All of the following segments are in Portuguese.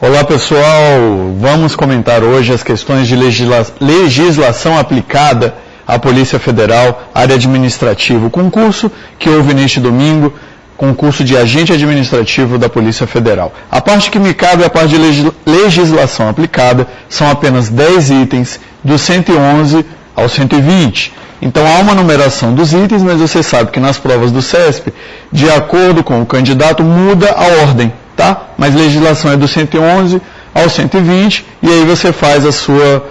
Olá pessoal, vamos comentar hoje as questões de legislação aplicada à Polícia Federal, área administrativa, o concurso que houve neste domingo, concurso de agente administrativo da Polícia Federal. A parte que me cabe é a parte de legislação aplicada, são apenas 10 itens, do 111 ao 120. Então há uma numeração dos itens, mas você sabe que nas provas do CESP, de acordo com o candidato, muda a ordem. Tá? Mas legislação é do 111 ao 120 e aí você faz a sua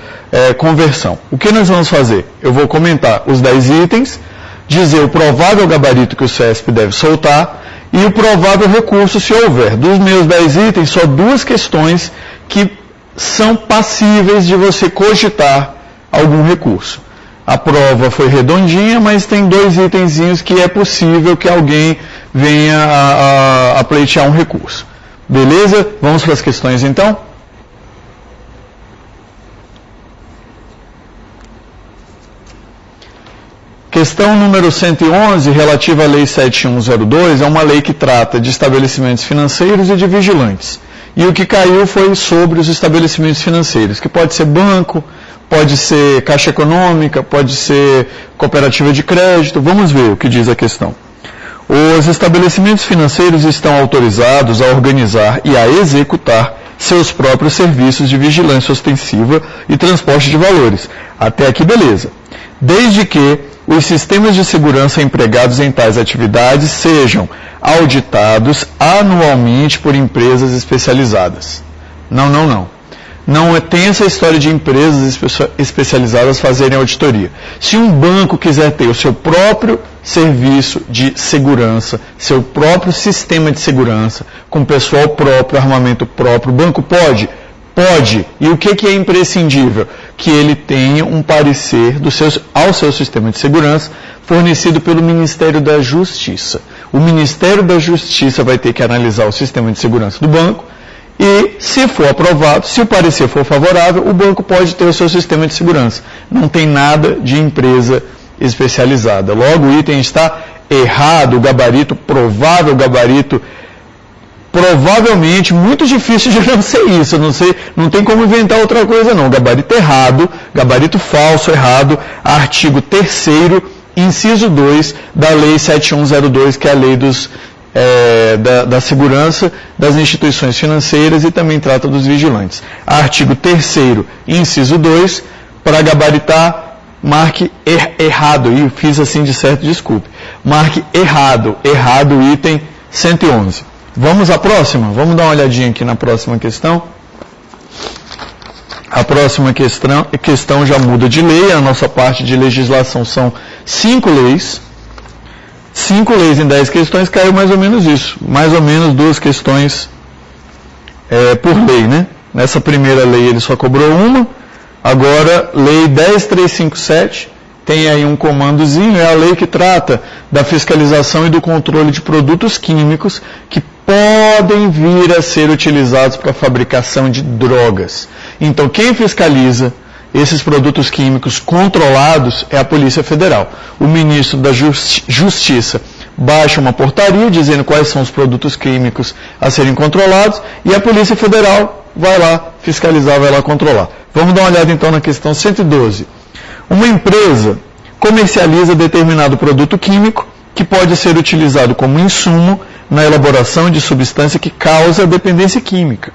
conversão. O que nós vamos fazer? Eu vou comentar os 10 itens, dizer o provável gabarito que o CESP deve soltar e o provável recurso se houver. Dos meus 10 itens, só 2 questões que são passíveis de você cogitar algum recurso. A prova foi redondinha, mas tem 2 itenzinhos que é possível que alguém venha a pleitear um recurso. Beleza? Vamos para as questões então? Questão número 111, relativa à Lei 7102, é uma lei que trata de estabelecimentos financeiros e de vigilantes. E o que caiu foi sobre os estabelecimentos financeiros, que pode ser banco, pode ser caixa econômica, pode ser cooperativa de crédito. Vamos ver o que diz a questão. Os estabelecimentos financeiros estão autorizados a organizar e a executar seus próprios serviços de vigilância ostensiva e transporte de valores. Até aqui, beleza. Desde que os sistemas de segurança empregados em tais atividades sejam auditados anualmente por empresas especializadas. Não tem essa história de empresas especializadas fazerem auditoria. Se um banco quiser ter o seu próprio serviço de segurança, seu próprio sistema de segurança, com pessoal próprio, armamento próprio, o banco pode? Pode. E o que é imprescindível? Que ele tenha um parecer ao seu sistema de segurança fornecido pelo Ministério da Justiça. O Ministério da Justiça vai ter que analisar o sistema de segurança do banco, e, se for aprovado, se o parecer for favorável, o banco pode ter o seu sistema de segurança. Não tem nada de empresa especializada. Logo, o item está errado, o gabarito, provável gabarito, provavelmente, muito difícil de não ser isso. Não tem como inventar outra coisa não. Gabarito errado, gabarito falso, errado, artigo 3º, inciso 2 da Lei 7102, que é a lei da segurança das instituições financeiras e também trata dos vigilantes. Artigo 3º, inciso 2, para gabaritar, marque errado, e fiz assim de certo, desculpe. Marque errado o item 111. Vamos à próxima? Vamos dar uma olhadinha aqui na próxima questão. A próxima questão já muda de lei, a nossa parte de legislação são 5 leis. 5 leis em 10 questões, caiu mais ou menos isso. Mais ou menos 2 questões por lei, né? Nessa primeira lei ele só cobrou uma. Agora, lei 10357, tem aí um comandozinho, é a lei que trata da fiscalização e do controle de produtos químicos que podem vir a ser utilizados para a fabricação de drogas. Então, quem fiscaliza esses produtos químicos controlados é a Polícia Federal. O ministro da Justiça baixa uma portaria dizendo quais são os produtos químicos a serem controlados e a Polícia Federal vai lá fiscalizar, vai lá controlar. Vamos dar uma olhada então na questão 112. Uma empresa comercializa determinado produto químico que pode ser utilizado como insumo na elaboração de substância que causa dependência química.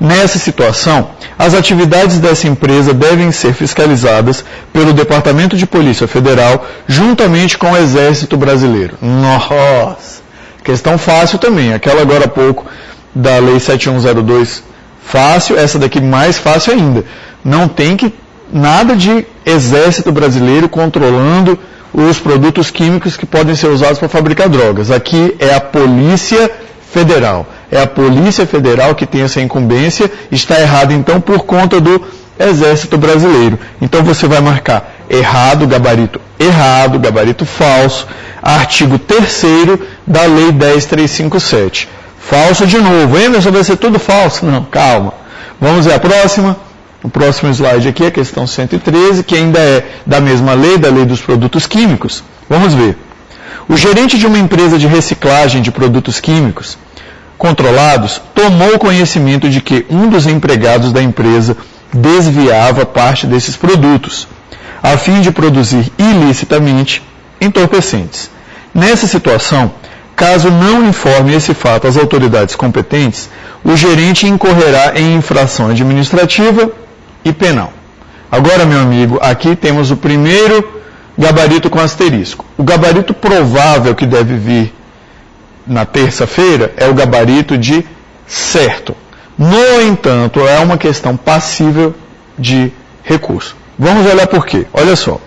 Nessa situação, as atividades dessa empresa devem ser fiscalizadas pelo Departamento de Polícia Federal, juntamente com o Exército Brasileiro. Nossa! Questão fácil também, aquela agora há pouco da Lei 7102, fácil, essa daqui mais fácil ainda. Não tem nada de Exército Brasileiro controlando os produtos químicos que podem ser usados para fabricar drogas. Aqui é a Polícia Federal. É a Polícia Federal que tem essa incumbência, está errado então por conta do Exército Brasileiro. Então você vai marcar errado, gabarito falso, artigo 3º da Lei 10357. Falso de novo, Emerson, vai ser tudo falso? Não, calma. Vamos ver a próxima. O próximo slide aqui é a questão 113, que ainda é da mesma lei, da Lei dos Produtos Químicos. Vamos ver. O gerente de uma empresa de reciclagem de produtos químicos controlados tomou conhecimento de que um dos empregados da empresa desviava parte desses produtos, a fim de produzir ilicitamente entorpecentes. Nessa situação, caso não informe esse fato às autoridades competentes, o gerente incorrerá em infração administrativa e penal. Agora, meu amigo, aqui temos o primeiro gabarito com asterisco. O gabarito provável que deve vir na terça-feira é o gabarito de certo. No entanto, é uma questão passível de recurso. Vamos olhar por quê. Olha só.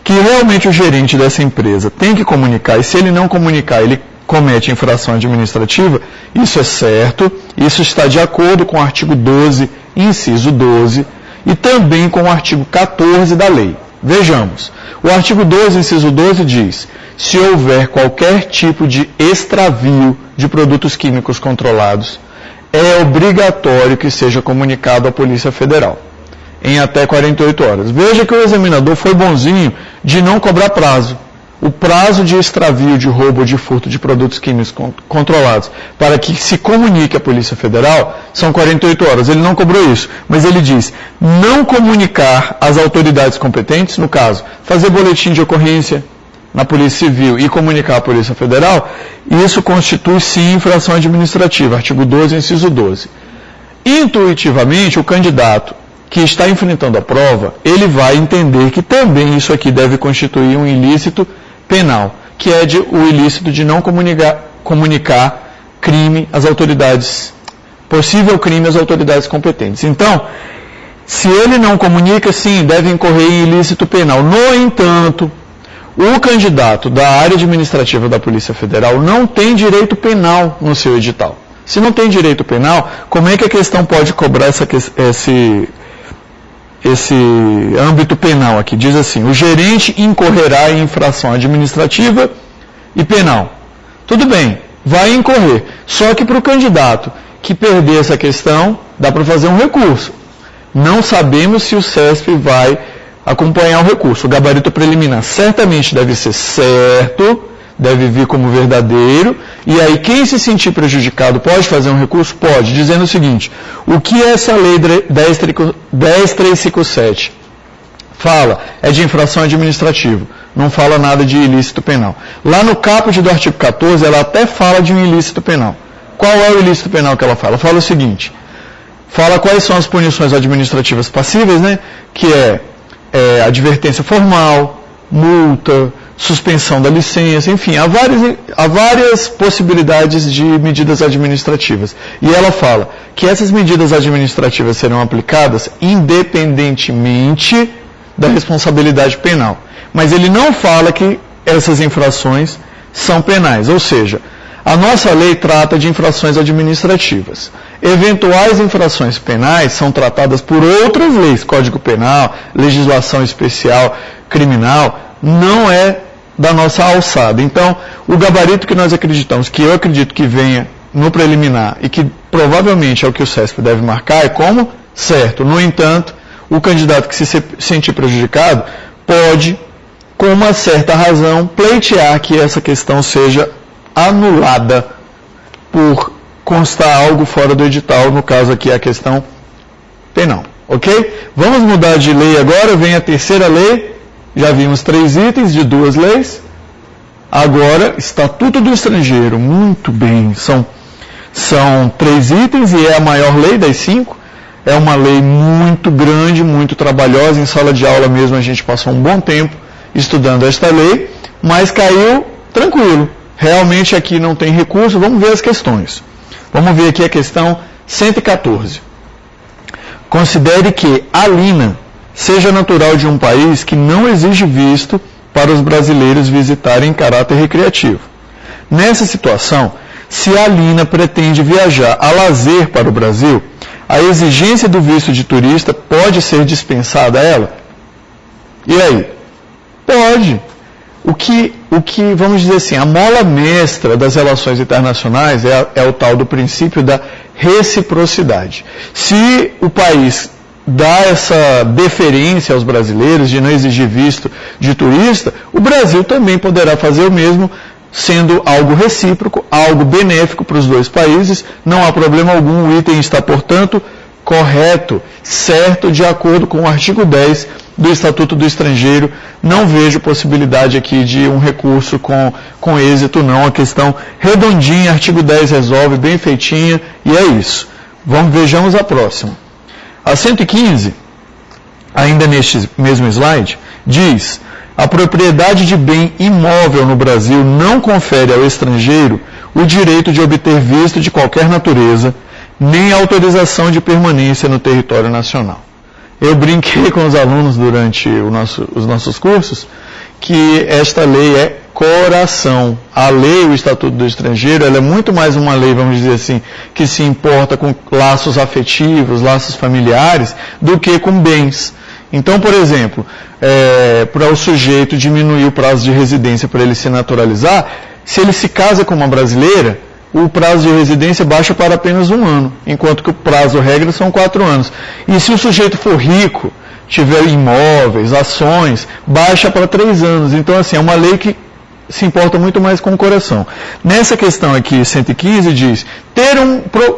Que realmente o gerente dessa empresa tem que comunicar, e se ele não comunicar, ele comete infração administrativa, isso é certo, isso está de acordo com o artigo 12, inciso 12, e também com o artigo 14 da lei. Vejamos, o artigo 12, inciso 12 diz: se houver qualquer tipo de extravio de produtos químicos controlados, é obrigatório que seja comunicado à Polícia Federal em até 48 horas. Veja que o examinador foi bonzinho de não cobrar prazo. O prazo de extravio, de roubo ou de furto de produtos químicos controlados para que se comunique à Polícia Federal são 48 horas. Ele não cobrou isso, mas ele diz não comunicar às autoridades competentes, no caso, fazer boletim de ocorrência na Polícia Civil e comunicar à Polícia Federal, isso constitui sim infração administrativa, artigo 12, inciso 12. Intuitivamente, o candidato que está enfrentando a prova, ele vai entender que também isso aqui deve constituir um ilícito penal, que é o ilícito de não comunicar crime às autoridades, possível crime às autoridades competentes. Então, se ele não comunica, sim, deve incorrer em ilícito penal. No entanto, o candidato da área administrativa da Polícia Federal não tem direito penal no seu edital. Se não tem direito penal, como é que a questão pode cobrar esse âmbito penal aqui? Diz assim: o gerente incorrerá em infração administrativa e penal. Tudo bem, vai incorrer. Só que para o candidato que perder essa questão, dá para fazer um recurso. Não sabemos se o CESP vai acompanhar o recurso. O gabarito preliminar certamente deve ser certo, deve vir como verdadeiro, e aí quem se sentir prejudicado pode fazer um recurso? Pode, dizendo o seguinte: o que essa lei 10.357 fala é de infração administrativa, não fala nada de ilícito penal. Lá no caput do artigo 14, ela até fala de um ilícito penal. Qual é o ilícito penal que ela fala? Fala o seguinte, fala quais são as punições administrativas passíveis, né? Que é advertência formal, multa, suspensão da licença, enfim, há várias possibilidades de medidas administrativas. E ela fala que essas medidas administrativas serão aplicadas independentemente da responsabilidade penal. Mas ele não fala que essas infrações são penais, ou seja, a nossa lei trata de infrações administrativas. Eventuais infrações penais são tratadas por outras leis, Código Penal, legislação especial criminal, não é da nossa alçada. Então, o gabarito que nós acreditamos, que eu acredito que venha no preliminar e que provavelmente é o que o CESP deve marcar, é como certo. No entanto, o candidato que se sentir prejudicado pode, com uma certa razão, pleitear que essa questão seja anulada por constar algo fora do edital, no caso aqui a questão penal. Ok? Vamos mudar de lei agora, vem a terceira lei. Já vimos 3 itens de 2 leis. Agora, Estatuto do Estrangeiro. Muito bem. São 3 itens e é a maior lei das 5. É uma lei muito grande, muito trabalhosa. Em sala de aula mesmo a gente passou um bom tempo estudando esta lei, mas caiu tranquilo. Realmente aqui não tem recurso. Vamos ver as questões. Vamos ver aqui a questão 114. Considere que a Lina seja natural de um país que não exige visto para os brasileiros visitarem em caráter recreativo. Nessa situação, se a Lina pretende viajar a lazer para o Brasil, a exigência do visto de turista pode ser dispensada a ela? E aí? Pode. O que, vamos dizer assim, a mola mestra das relações internacionais é o tal do princípio da reciprocidade. Se o país dá essa deferência aos brasileiros de não exigir visto de turista, o Brasil também poderá fazer o mesmo sendo algo recíproco, algo benéfico para os dois países, não há problema algum, o item está, portanto, correto, certo, de acordo com o artigo 10 do Estatuto do Estrangeiro. Não vejo possibilidade aqui de um recurso com êxito, não. A questão redondinha, artigo 10 resolve, bem feitinha, e é isso. Vejamos a próxima. A 115, ainda neste mesmo slide, diz: a propriedade de bem imóvel no Brasil não confere ao estrangeiro o direito de obter visto de qualquer natureza, nem autorização de permanência no território nacional. Eu brinquei com os alunos durante os nossos cursos que esta lei é coração. A lei, o Estatuto do Estrangeiro, ela é muito mais uma lei, vamos dizer assim, que se importa com laços afetivos, laços familiares, do que com bens. Então, por exemplo, para o sujeito diminuir o prazo de residência para ele se naturalizar, se ele se casa com uma brasileira, o prazo de residência baixa para apenas 1 ano, enquanto que o prazo regra são 4 anos. E se o sujeito for rico, tiver imóveis, ações, baixa para 3 anos. Então, assim, é uma lei que se importa muito mais com o coração. Nessa questão aqui, 115, diz: ter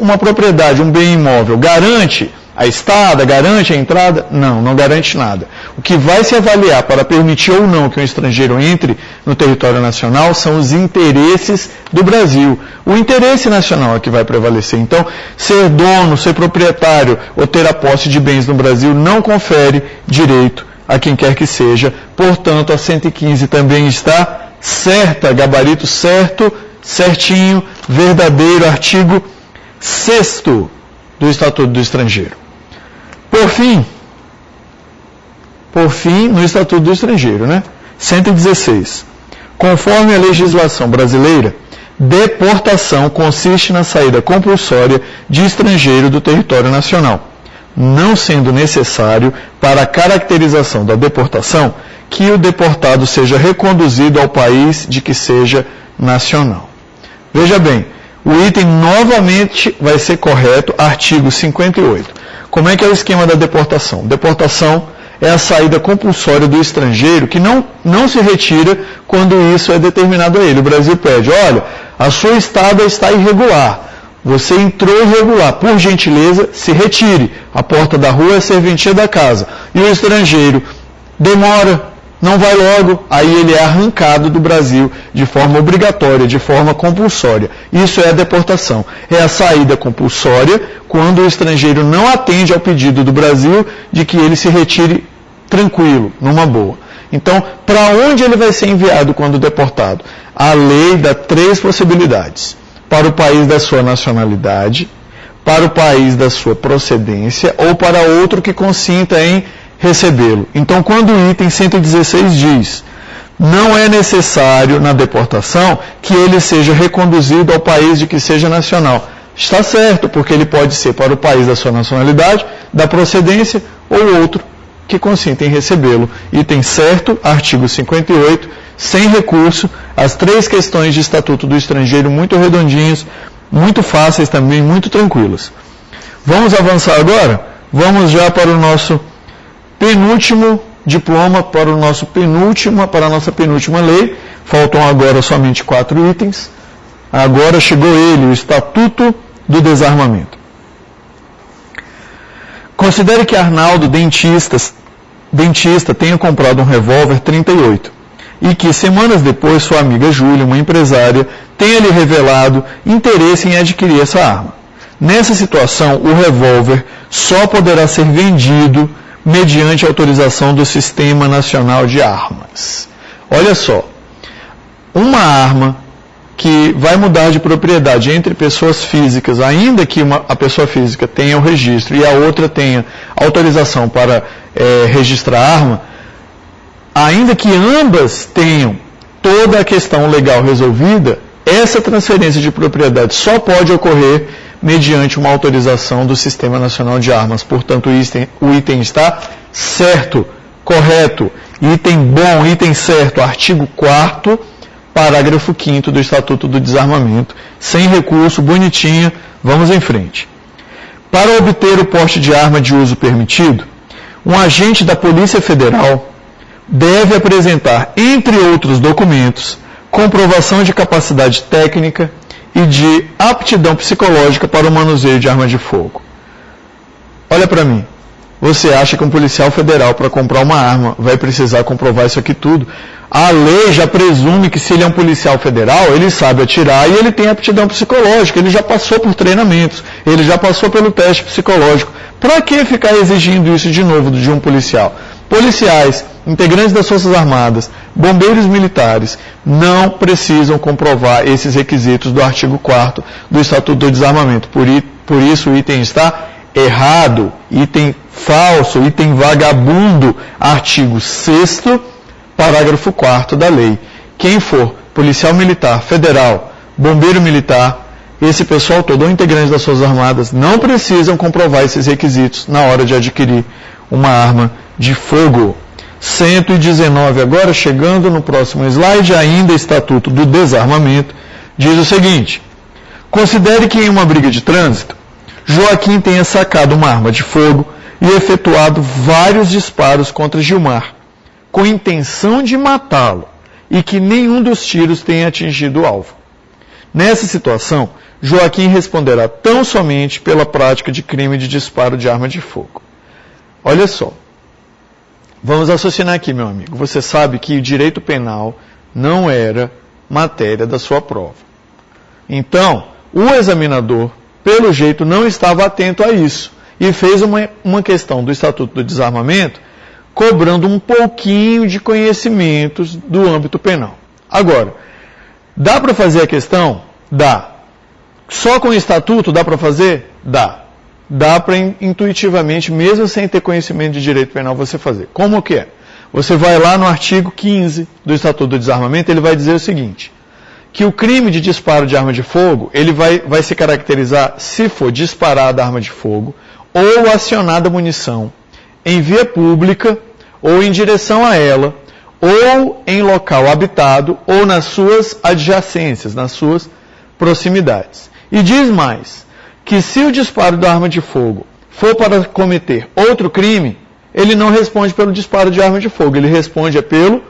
uma propriedade, um bem imóvel, garante a estada, garante a entrada? Não, não garante nada. O que vai se avaliar para permitir ou não que um estrangeiro entre no território nacional são os interesses do Brasil. O interesse nacional é que vai prevalecer. Então, ser dono, ser proprietário ou ter a posse de bens no Brasil não confere direito a quem quer que seja. Portanto, a 115 também está certa, gabarito certo, certinho, verdadeiro, artigo 6º do Estatuto do Estrangeiro. Por fim, no Estatuto do Estrangeiro, 116. Conforme a legislação brasileira, deportação consiste na saída compulsória de estrangeiro do território nacional, não sendo necessário para a caracterização da deportação que o deportado seja reconduzido ao país de que seja nacional. Veja bem, o item novamente vai ser correto, artigo 58. Como é que é o esquema da deportação? Deportação é a saída compulsória do estrangeiro que não se retira quando isso é determinado a ele. O Brasil pede: olha, a sua estada está irregular, você entrou irregular, por gentileza, se retire. A porta da rua é a serventia da casa. E o estrangeiro demora, não vai logo, aí ele é arrancado do Brasil de forma obrigatória, de forma compulsória. Isso é a deportação. É a saída compulsória quando o estrangeiro não atende ao pedido do Brasil de que ele se retire tranquilo, numa boa. Então, para onde ele vai ser enviado quando deportado? A lei dá 3 possibilidades: para o país da sua nacionalidade, para o país da sua procedência ou para outro que consinta em recebê-lo. Então, quando o item 116 diz: não é necessário na deportação que ele seja reconduzido ao país de que seja nacional, está certo, porque ele pode ser para o país da sua nacionalidade, da procedência ou outro que consinta em recebê-lo. Item certo, artigo 58, sem recurso, as 3 questões de Estatuto do Estrangeiro muito redondinhas, muito fáceis também, muito tranquilas. Vamos avançar agora? Vamos já para o nosso penúltimo diploma, para a nossa penúltima lei. Faltam agora somente 4 itens. Agora chegou ele, o Estatuto do Desarmamento. Considere que Arnaldo, dentista, tenha comprado um revólver 38 e que, semanas depois, sua amiga Júlia, uma empresária, tenha lhe revelado interesse em adquirir essa arma. Nessa situação, o revólver só poderá ser vendido mediante autorização do Sistema Nacional de Armas. Olha só, uma arma que vai mudar de propriedade entre pessoas físicas, ainda que a pessoa física tenha o registro e a outra tenha autorização para registrar a arma, ainda que ambas tenham toda a questão legal resolvida, essa transferência de propriedade só pode ocorrer mediante uma autorização do Sistema Nacional de Armas. Portanto, o item está certo, correto, item bom, item certo, artigo 4º, parágrafo 5º do Estatuto do Desarmamento, sem recurso, bonitinho, vamos em frente. Para obter o porte de arma de uso permitido, um agente da Polícia Federal deve apresentar, entre outros documentos, comprovação de capacidade técnica e de aptidão psicológica para o manuseio de arma de fogo. Olha para mim. Você acha que um policial federal, para comprar uma arma, vai precisar comprovar isso aqui tudo? A lei já presume que se ele é um policial federal, ele sabe atirar e ele tem aptidão psicológica, ele já passou por treinamentos, ele já passou pelo teste psicológico. Para que ficar exigindo isso de novo de um policial? Policiais, integrantes das Forças Armadas, bombeiros militares, não precisam comprovar esses requisitos do artigo 4º do Estatuto do Desarmamento. Por isso o item está errado, item falso, item vagabundo, artigo 6º, parágrafo 4º da lei. Quem for policial militar, federal, bombeiro militar, esse pessoal todo, ou integrante das Forças Armadas, não precisam comprovar esses requisitos na hora de adquirir uma arma de fogo. 119 agora, chegando no próximo slide, ainda Estatuto do Desarmamento, diz o seguinte: considere que em uma briga de trânsito, Joaquim tenha sacado uma arma de fogo e efetuado vários disparos contra Gilmar, com intenção de matá-lo, e que nenhum dos tiros tenha atingido o alvo. Nessa situação, Joaquim responderá tão somente pela prática de crime de disparo de arma de fogo. Olha só, vamos raciocinar aqui, meu amigo. Você sabe que o direito penal não era matéria da sua prova. Então, o examinador, pelo jeito, não estava atento a isso e fez uma questão do Estatuto do Desarmamento cobrando um pouquinho de conhecimentos do âmbito penal. Agora, dá para fazer a questão? Dá. Só com o Estatuto dá para fazer? Dá. Dá para intuitivamente, mesmo sem ter conhecimento de direito penal, você fazer. Como que é? Você vai lá no artigo 15 do Estatuto do Desarmamento, ele vai dizer o seguinte: que o crime de disparo de arma de fogo, ele vai se caracterizar se for disparada arma de fogo ou acionada munição em via pública ou em direção a ela, ou em local habitado ou nas suas adjacências, nas suas proximidades. E diz mais, que se o disparo da arma de fogo for para cometer outro crime, ele não responde pelo disparo de arma de fogo, ele responde pelo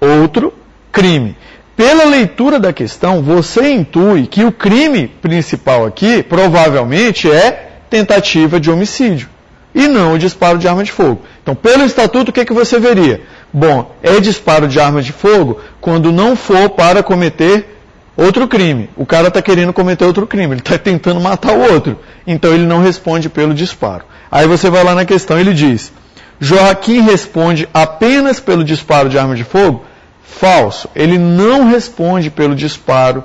outro crime. Pela leitura da questão, você intui que o crime principal aqui, provavelmente, é tentativa de homicídio, e não o disparo de arma de fogo. Então, pelo Estatuto, o que você veria? Bom, é disparo de arma de fogo quando não for para cometer outro crime. O cara está querendo cometer outro crime, ele está tentando matar o outro. Então, ele não responde pelo disparo. Aí você vai lá na questão, ele diz: Joaquim responde apenas pelo disparo de arma de fogo? Falso. Ele não responde pelo disparo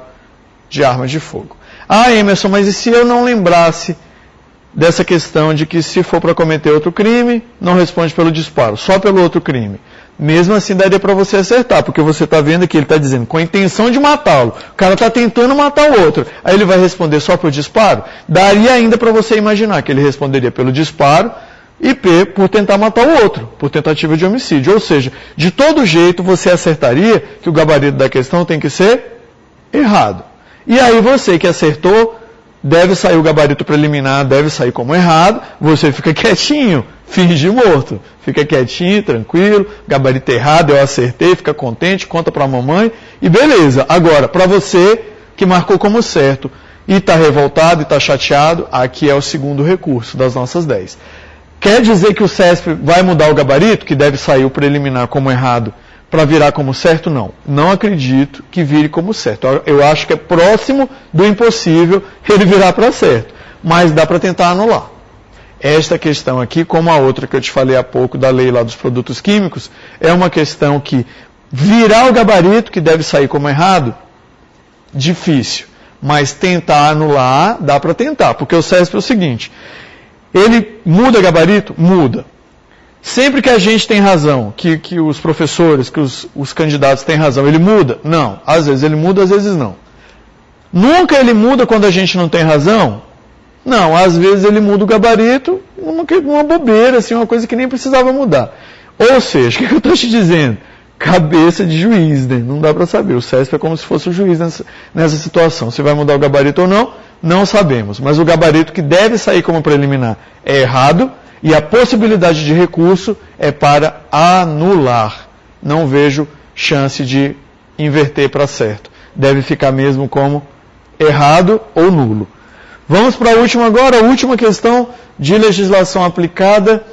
de arma de fogo. Ah, Emerson, mas e se eu não lembrasse dessa questão de que se for para cometer outro crime, não responde pelo disparo, só pelo outro crime? Mesmo assim daria para você acertar, porque você está vendo que ele está dizendo com a intenção de matá-lo. O cara está tentando matar o outro. Aí ele vai responder só pelo disparo? Daria ainda para você imaginar que ele responderia pelo disparo e P por tentar matar o outro, por tentativa de homicídio. Ou seja, de todo jeito você acertaria que o gabarito da questão tem que ser errado. E aí você que acertou, deve sair o gabarito preliminar, deve sair como errado, você fica quietinho, finge morto. Fica quietinho, tranquilo, gabarito errado, eu acertei, fica contente, conta para a mamãe e beleza. Agora, para você que marcou como certo e está revoltado e está chateado, aqui é o segundo recurso das nossas 10. Quer dizer que o CESP vai mudar o gabarito, que deve sair o preliminar como errado, para virar como certo? Não. Não acredito que vire como certo. Eu acho que é próximo do impossível ele virar para certo. Mas dá para tentar anular. Esta questão aqui, como a outra que eu te falei há pouco da lei lá dos produtos químicos, é uma questão que virar o gabarito, que deve sair como errado, difícil. Mas tentar anular, dá para tentar. Porque o CESP é o seguinte: ele muda gabarito? Muda. Sempre que a gente tem razão, que os professores, que os candidatos têm razão, ele muda? Não. Às vezes ele muda, às vezes não. Nunca ele muda quando a gente não tem razão? Não. Às vezes ele muda o gabarito, uma bobeira, assim, uma coisa que nem precisava mudar. Ou seja, o que eu estou te dizendo? Cabeça de juiz, né? Não dá para saber. O CESP é como se fosse o juiz nessa situação. Se vai mudar o gabarito ou não, não sabemos. Mas o gabarito que deve sair como preliminar é errado e a possibilidade de recurso é para anular. Não vejo chance de inverter para certo. Deve ficar mesmo como errado ou nulo. Vamos para a última agora. A última questão de legislação aplicada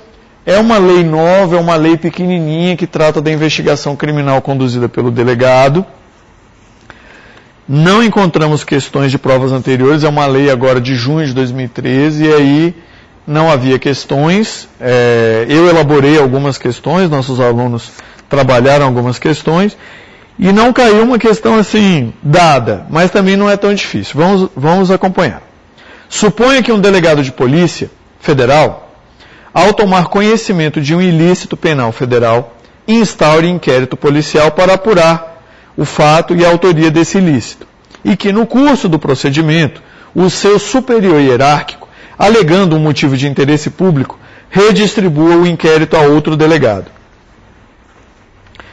é uma lei nova, é uma lei pequenininha que trata da investigação criminal conduzida pelo delegado. Não encontramos questões de provas anteriores, é uma lei agora de junho de 2013, e aí não havia questões. Eu elaborei algumas questões, nossos alunos trabalharam algumas questões, e não caiu uma questão assim, dada, mas também não é tão difícil. Vamos acompanhar. Suponha que um delegado de polícia federal, ao tomar conhecimento de um ilícito penal federal, instaure inquérito policial para apurar o fato e a autoria desse ilícito, e que no curso do procedimento, o seu superior hierárquico, alegando um motivo de interesse público, redistribua o inquérito a outro delegado.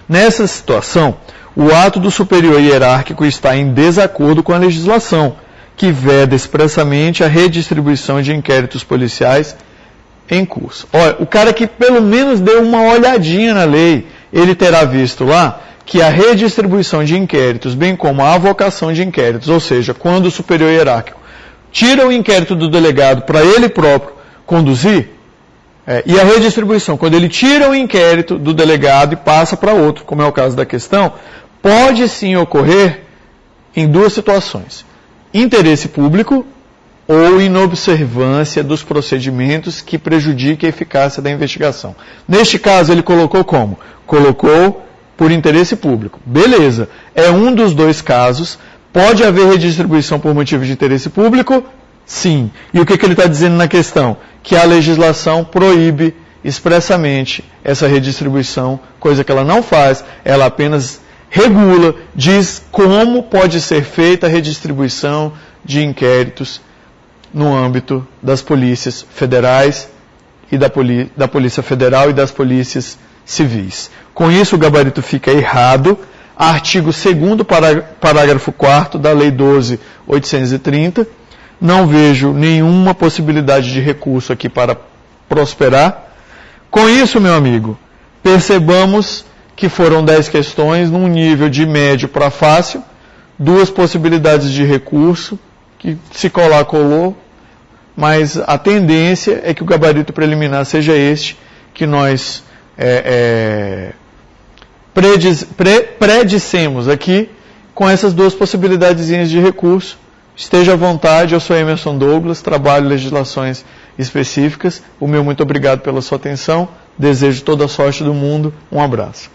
Nessa situação, o ato do superior hierárquico está em desacordo com a legislação, que veda expressamente a redistribuição de inquéritos policiais em curso. Olha, o cara que pelo menos deu uma olhadinha na lei, ele terá visto lá que a redistribuição de inquéritos, bem como a avocação de inquéritos, ou seja, quando o superior hierárquico tira o inquérito do delegado para ele próprio conduzir, e a redistribuição, quando ele tira o inquérito do delegado e passa para outro, como é o caso da questão, pode sim ocorrer em duas situações: interesse público ou inobservância dos procedimentos que prejudique a eficácia da investigação. Neste caso, ele colocou como? Colocou por interesse público. Beleza, é um dos dois casos. Pode haver redistribuição por motivo de interesse público? Sim. E o que ele está dizendo na questão? Que a legislação proíbe expressamente essa redistribuição, coisa que ela não faz, ela apenas regula, diz como pode ser feita a redistribuição de inquéritos no âmbito das polícias federais e da Polícia Federal e das polícias civis. Com isso, o gabarito fica errado. Artigo 2º, parágrafo 4º da Lei 12.830. Não vejo nenhuma possibilidade de recurso aqui para prosperar. Com isso, meu amigo, percebamos que foram 10 questões num nível de médio para fácil, 2 possibilidades de recurso, que se colar, colou, mas a tendência é que o gabarito preliminar seja este, que nós predissemos aqui com essas 2 possibilidadezinhas de recurso. Esteja à vontade, eu sou Emerson Douglas, trabalho em legislações específicas. O meu muito obrigado pela sua atenção, desejo toda a sorte do mundo, um abraço.